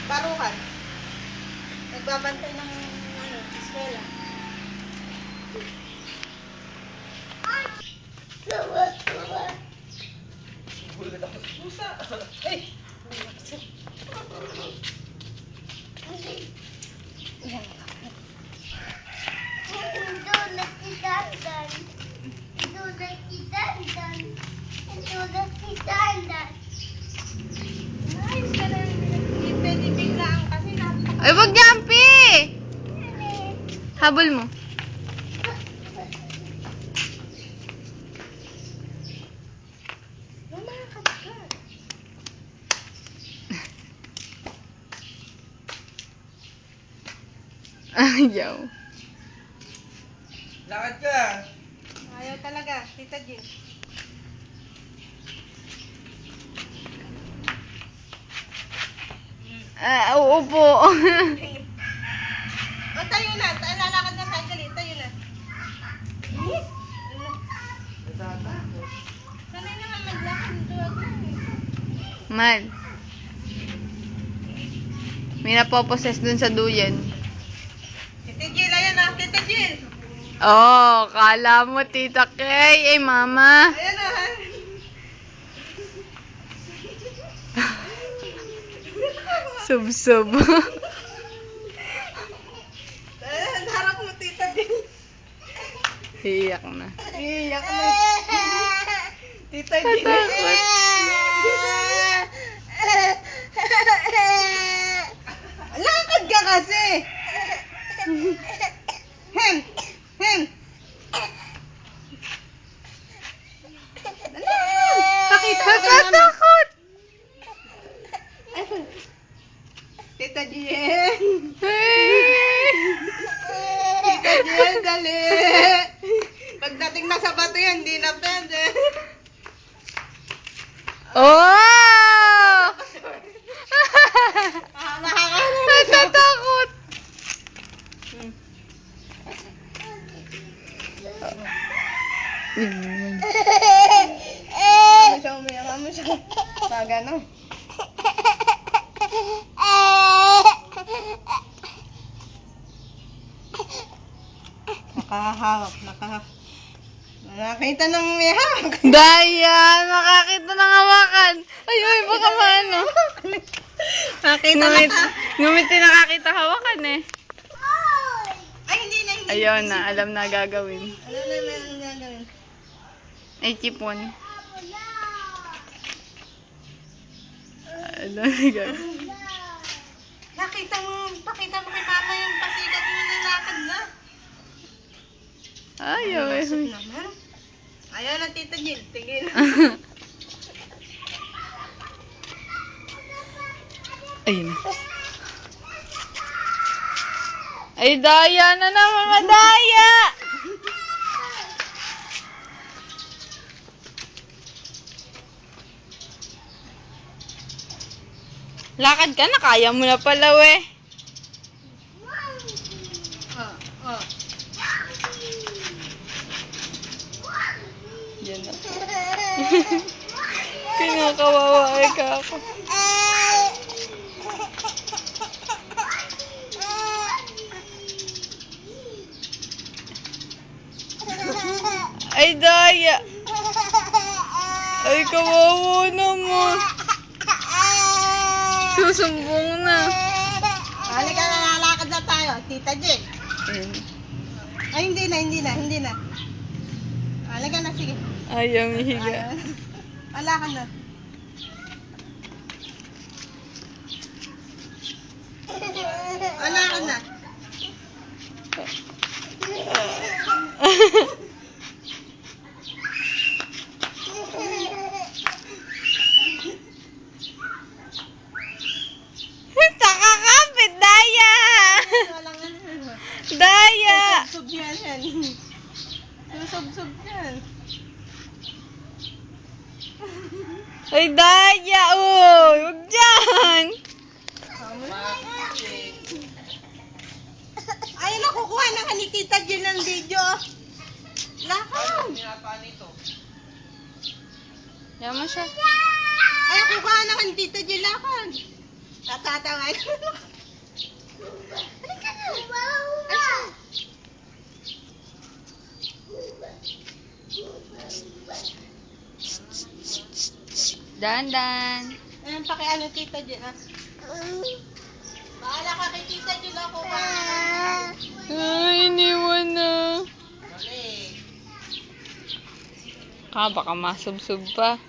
Barukan. Nagbabantay ng eskwela. Pusa. Ay! Ay, wag Jampi! Habol mo. Ayaw. Lakad ka. Ayaw talaga, Tita Jill. Oo po. O, tayo na. Lalakad na tayo. Dali, tayo na. Natatakot. Sanay naman maglakad. Duwag na. Man. May napoposes dun sa duyan. Tita Jill, ayan na. Tita Jill. Oh, kala mo Tita Kay. Eh, Mama. Ayan na. Sub-sub. Ayan, harap mo, Tita Jill. Iyak na. Iiyak na. Tita Jill. Katakot. Lakad ka kasi. Hen. Hen. Nakatakot. Tita Jill. Tita Jill, dali. Pagdating na sa bato yan, hindi na pwede. Oh! Natatakot. Ano siya, umiyak mo siya. Baga na. Nakahawak, nakakita ng may hawak. Daya, nakakita ng hawakan. Ay, baka maano. Nakita na. Ngumiti nakakita hawakan eh. Ay, hindi na, hindi. Ayun na, alam na gagawin. Ano na meron gagawin? Ay, chipon. Alam na gagawin. Pakita mo kay mama yung pasikat mo ng lakad na. Ayaw eh. Masok naman. Ayaw na, Tita Jill. Tigil. Ayun. Ay, daya na naman, madaya! Lakad ka na, kaya mo na pala, we. Oh. Yan na. Kinakawawa ay ka ako. Ay, daya. Ay, kawawa naman. Susumbong na. Halika na, lalakad na tayo, Tita Jill. Ayun. Ay, hindi na. Halika na, sige. Ayaw mihiga. Ayaw. Lalakad na. Lalakad na. Nakakapit, daya! Walang ano. Daya! Sub yan. Susub yan. Ay, daya! Oh, huwag dyan! Ay, nakukuha na ka ni Tita Jill ng video. Lakad. Yaman siya. Ay, kukuha na ka ni Tita Jill. Lakad. tatangay. Halika na. Dandan. Ayun, pakiano tita Jill. Bahala ka kay tita Jill ako ba? Ay, iniwan na. Balik. Baka masubsob pa.